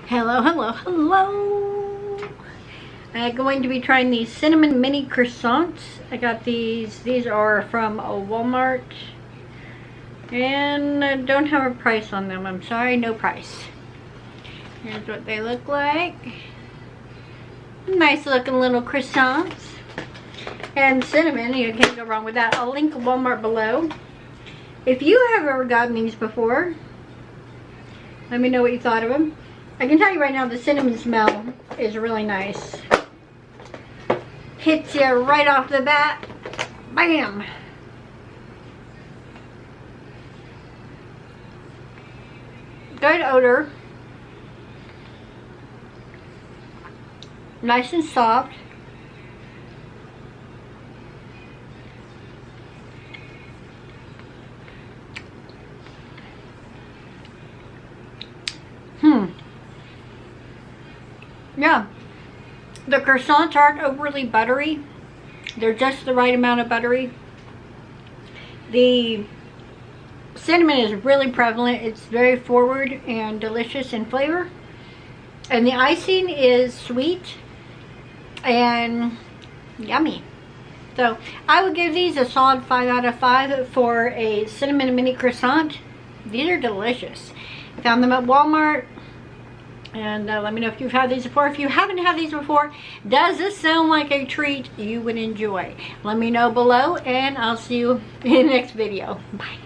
Hello, hello, hello. I'm going to be trying these cinnamon mini croissants. I got these. These are from Walmart. And I don't have a price on them. I'm sorry, no price. Here's what they look like. Nice looking little croissants. And cinnamon, you can't go wrong with that. I'll link Walmart below. If you have ever gotten these before, let me know what you thought of them. I can tell you right now, the cinnamon smell is really nice. Hits you right off the bat. Bam! Good odor. Nice and soft. Yeah, the croissants aren't overly buttery. They're just the right amount of buttery. The cinnamon is really prevalent. It's very forward and delicious in flavor. And the icing is sweet and yummy. So I would give these a solid 5 out of 5 for a cinnamon mini croissant. These are delicious. I found them at Walmart. And let me know if you've had these before. If you haven't had these before, does this sound like a treat you would enjoy? Let me know below, and I'll see you in the next video. Bye.